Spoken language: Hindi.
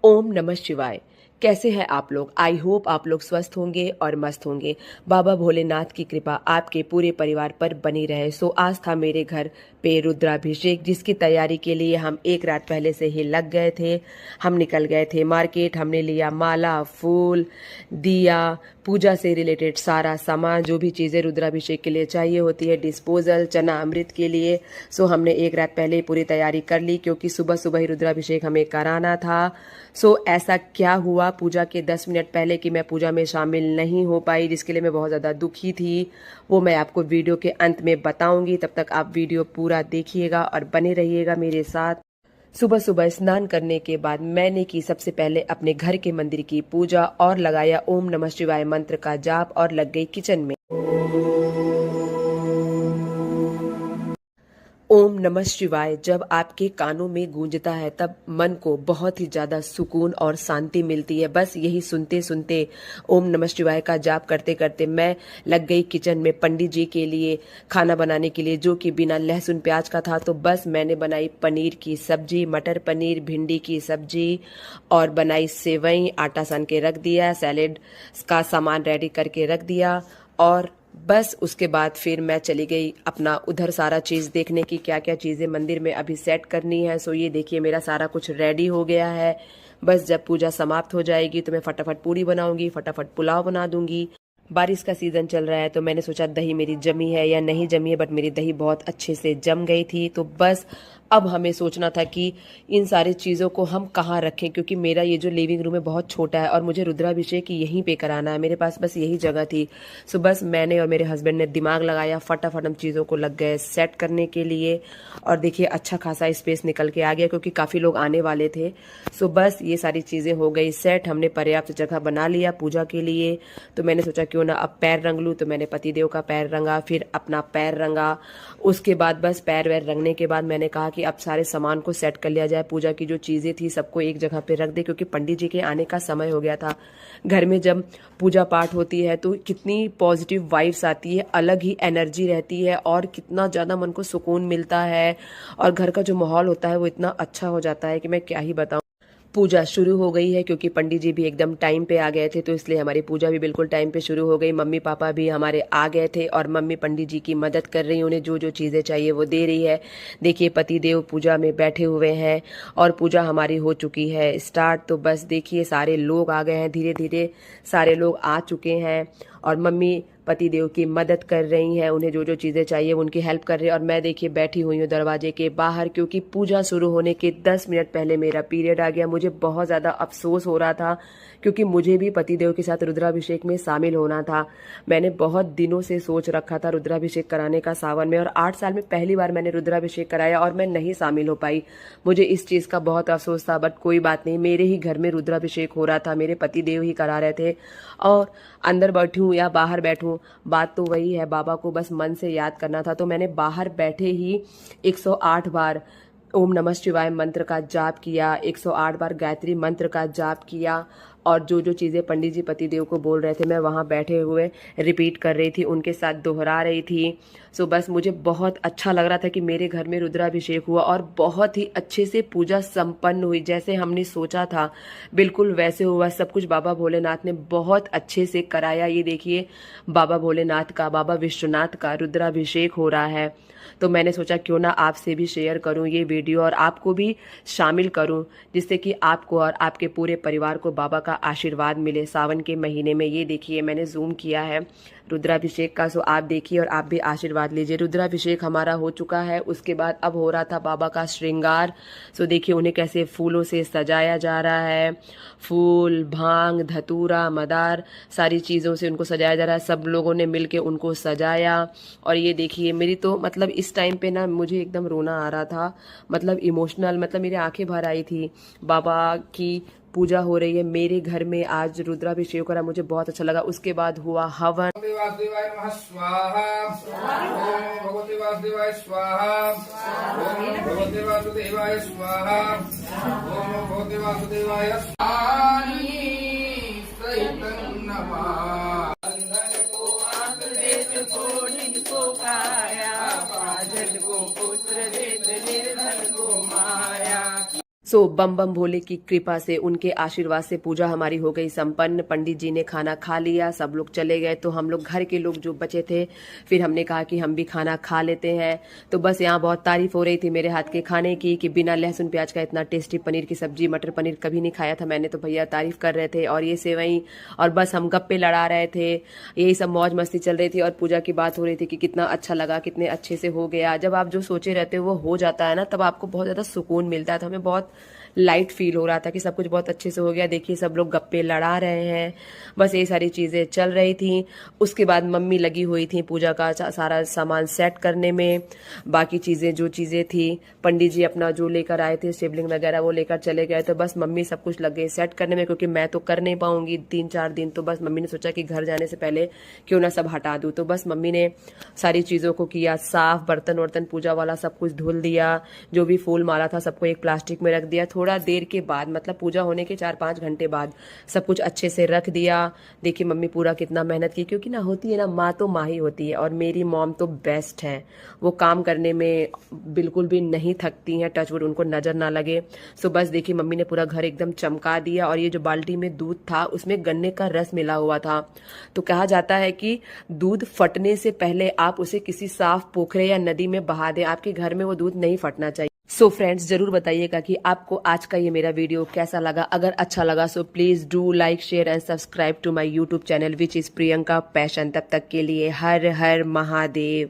ओम नमः शिवाय। कैसे हैं आप लोग? आई होप आप लोग स्वस्थ होंगे और मस्त होंगे। बाबा भोलेनाथ की कृपा आपके पूरे परिवार पर बनी रहे। सो आज था मेरे घर पे रुद्राभिषेक, जिसकी तैयारी के लिए हम एक रात पहले से ही लग गए थे। हम निकल गए थे मार्केट, हमने लिया माला, फूल, दिया, पूजा से रिलेटेड सारा सामान, जो भी चीज़ें रुद्राभिषेक के लिए चाहिए होती है, डिस्पोजल, चना अमृत के लिए। सो हमने एक रात पहले ही पूरी तैयारी कर ली, क्योंकि सुबह सुबह ही रुद्राभिषेक हमें कराना था। सो ऐसा क्या हुआ पूजा के 10 मिनट पहले कि मैं पूजा में शामिल नहीं हो पाई, जिसके लिए मैं बहुत ज़्यादा दुखी थी। वो मैं आपको वीडियो के अंत में बताऊंगी। तब तक आप वीडियो पूरा देखिएगा और बने रहिएगा मेरे साथ। सुबह सुबह स्नान करने के बाद मैंने की सबसे पहले अपने घर के मंदिर की पूजा और लगाया ओम नमः शिवाय मंत्र का जाप और लग गई किचन में। ओम नमः शिवाय जब आपके कानों में गूंजता है तब मन को बहुत ही ज्यादा सुकून और शांति मिलती है। बस यही सुनते सुनते ओम नमः शिवाय का जाप करते करते मैं लग गई किचन में पंडित जी के लिए खाना बनाने के लिए, जो कि बिना लहसुन प्याज का था। तो बस मैंने बनाई पनीर की सब्जी, मटर पनीर, भिंडी की सब्जी और बनाई सेवई, आटा सान के रख दिया, सैलेड का सामान रेडी करके रख दिया। और बस उसके बाद फिर मैं चली गई अपना उधर सारा चीज़ देखने की, क्या क्या चीज़ें मंदिर में अभी सेट करनी है। सो ये देखिए मेरा सारा कुछ रेडी हो गया है। बस जब पूजा समाप्त हो जाएगी तो मैं फटाफट पूड़ी बनाऊंगी, फटाफट पुलाव बना दूंगी। बारिश का सीजन चल रहा है तो मैंने सोचा दही मेरी जमी है या नहीं जमी है, बट मेरी दही बहुत अच्छे से जम गई थी। तो बस अब हमें सोचना था कि इन सारी चीज़ों को हम कहाँ रखें, क्योंकि मेरा ये जो लिविंग रूम है बहुत छोटा है और मुझे रुद्राभिषेक यहीं पे कराना है। मेरे पास बस यही जगह थी। सो बस मैंने और मेरे हस्बैंड ने दिमाग लगाया, फटाफट हम चीज़ों को लग गए सेट करने के लिए। और देखिए अच्छा खासा स्पेस निकल के आ गया, क्योंकि काफ़ी लोग आने वाले थे। सो बस ये सारी चीज़ें हो गई सेट। हमने पर्याप्त जगह बना लिया पूजा के लिए। तो मैंने सोचा क्यों ना अब पैर रंग लूँ, तो मैंने पतिदेव का पैर रंगा, फिर अपना पैर रंगा। उसके बाद बस पैर वैर रंगने के बाद मैंने कहा कि अब सारे सामान को सेट कर लिया जाए। पूजा की जो चीज़ें थी सबको एक जगह पे रख दे, क्योंकि पंडित जी के आने का समय हो गया था। घर में जब पूजा पाठ होती है तो कितनी पॉजिटिव वाइब्स आती है, अलग ही एनर्जी रहती है और कितना ज़्यादा मन को सुकून मिलता है। और घर का जो माहौल होता है वो इतना अच्छा हो जाता है कि मैं क्या ही बताऊँ। पूजा शुरू हो गई है, क्योंकि पंडित जी भी एकदम टाइम पे आ गए थे, तो इसलिए हमारी पूजा भी बिल्कुल टाइम पे शुरू हो गई। मम्मी पापा भी हमारे आ गए थे और मम्मी पंडित जी की मदद कर रही है, उन्हें जो जो चीज़ें चाहिए वो दे रही है। देखिए पति देव पूजा में बैठे हुए हैं और पूजा हमारी हो चुकी है स्टार्ट। तो बस देखिए सारे लोग आ गए हैं, धीरे धीरे सारे लोग आ चुके हैं और मम्मी पति देव की मदद कर रही हैं, उन्हें जो जो चीज़ें चाहिए उनकी हेल्प कर रही है। और मैं देखिए बैठी हुई हूँ दरवाजे के बाहर, क्योंकि पूजा शुरू होने के 10 मिनट पहले मेरा पीरियड आ गया। मुझे बहुत ज़्यादा अफसोस हो रहा था, क्योंकि मुझे भी पति देव के साथ रुद्राभिषेक में शामिल होना था। मैंने बहुत दिनों से सोच रखा था रुद्राभिषेक कराने का सावन में, और 8 साल में पहली बार मैंने रुद्राभिषेक कराया और मैं नहीं शामिल हो पाई। मुझे इस चीज़ का बहुत अफसोस था, बट कोई बात नहीं, मेरे ही घर में रुद्राभिषेक हो रहा था, मेरे पति देव ही करा रहे थे। और अंदर बैठूं या बाहर बैठूं, बात तो वही है, बाबा को बस मन से याद करना था। तो मैंने बाहर बैठे ही 108 बार ओम नमः शिवाय मंत्र का जाप किया, 108 बार गायत्री मंत्र का जाप किया। और जो जो चीज़ें पंडित जी पति देव को बोल रहे थे मैं वहाँ बैठे हुए रिपीट कर रही थी, उनके साथ दोहरा रही थी। सो बस मुझे बहुत अच्छा लग रहा था कि मेरे घर में रुद्राभिषेक हुआ और बहुत ही अच्छे से पूजा संपन्न हुई। जैसे हमने सोचा था बिल्कुल वैसे हुआ सब कुछ। बाबा भोलेनाथ ने बहुत अच्छे से कराया। ये देखिए बाबा भोलेनाथ का, बाबा विश्वनाथ का रुद्राभिषेक हो रहा है। तो मैंने सोचा क्यों ना आपसे भी शेयर करूं ये वीडियो और आपको भी शामिल करूं, जिससे कि आपको और आपके पूरे परिवार को बाबा का आशीर्वाद मिले सावन के महीने में। ये देखिए मैंने जूम किया है रुद्राभिषेक का। सो आप देखिए और आप भी आशीर्वाद लीजिए। रुद्राभिषेक हमारा हो चुका है, उसके बाद अब हो रहा था बाबा का श्रृंगार। सो देखिए उन्हें कैसे फूलों से सजाया जा रहा है, फूल, भांग, धतूरा, मदार, सारी चीज़ों से उनको सजाया जा रहा है। सब लोगों ने मिलके उनको सजाया। और ये देखिए मेरी तो मतलब इस टाइम पे ना मुझे एकदम रोना आ रहा था, मतलब इमोशनल, मतलब मेरी आंखें भर आई थी। बाबा की पूजा हो रही है मेरे घर में, आज रुद्राभिषेक करा, मुझे बहुत अच्छा लगा। उसके बाद हुआ हवन। भगवते वासुदेवाय नमः स्वाहा। ओम भगवते वासुदेवाय स्वाहा। ओम भगवते वासुदेवाय स्वाहा। ओम भगवते वासुदेवाय स्वाहा। सहितं नमः। अंधन को आंख देत, कोढ़िन को काया, बाझल को पुत्र देत, निर्धन को माया। सो बम बम भोले की कृपा से, उनके आशीर्वाद से पूजा हमारी हो गई संपन्न। पंडित जी ने खाना खा लिया, सब लोग चले गए, तो हम लोग घर के लोग जो बचे थे, फिर हमने कहा कि हम भी खाना खा लेते हैं। तो बस यहाँ बहुत तारीफ हो रही थी मेरे हाथ के खाने की कि बिना लहसुन प्याज का इतना टेस्टी पनीर की सब्जी, मटर पनीर कभी नहीं खाया था मैंने, तो भैया तारीफ कर रहे थे। और ये सेवई, और बस हम गप्पे लड़ा रहे थे, यही सब मौज मस्ती चल रही थी। और पूजा की बात हो रही थी कि कितना अच्छा लगा, कितने अच्छे से हो गया। जब आप जो सोचे रहते हो वो हो जाता है ना, तब आपको बहुत ज्यादा सुकून मिलता है। तो हमें बहुत लाइट फील हो रहा था कि सब कुछ बहुत अच्छे से हो गया। देखिए सब लोग गप्पे लड़ा रहे हैं, बस ये सारी चीजें चल रही थी। उसके बाद मम्मी लगी हुई थी पूजा का सारा सामान सेट करने में, बाकी चीजें जो चीजें थी, पंडित जी अपना जो लेकर आए थे शिवलिंग वगैरह वो लेकर चले गए, तो बस मम्मी सब कुछ लग गई सेट करने में, क्योंकि मैं तो कर नहीं पाऊंगी 3-4 दिन। तो बस मम्मी ने सोचा कि घर जाने से पहले क्यों ना सब हटा दूं, तो बस मम्मी ने सारी चीजों को किया साफ, बर्तन वर्तन पूजा वाला सब कुछ धुल दिया, जो भी फूल माला था सबको एक प्लास्टिक में रख दिया। थोड़ा देर के बाद, मतलब पूजा होने के 4-5 घंटे बाद सब कुछ अच्छे से रख दिया। देखिए मम्मी पूरा कितना मेहनत की, क्योंकि ना होती है ना, माँ तो माँ ही होती है, और मेरी मॉम तो बेस्ट है, वो काम करने में बिल्कुल भी नहीं थकती हैं, टचवुड उनको नजर ना लगे। सो बस देखिए मम्मी ने पूरा घर एकदम चमका दिया। और ये जो बाल्टी में दूध था उसमें गन्ने का रस मिला हुआ था, तो कहा जाता है कि दूध फटने से पहले आप उसे किसी साफ पोखरे या नदी में बहा दें, आपके घर में वो दूध नहीं फटना चाहिए। सो फ्रेंड्स जरूर बताइएगा कि आपको आज का ये मेरा वीडियो कैसा लगा। अगर अच्छा लगा so please do like, share and subscribe to my YouTube channel which is Priyanka passion. तब तक के लिए हर हर महादेव।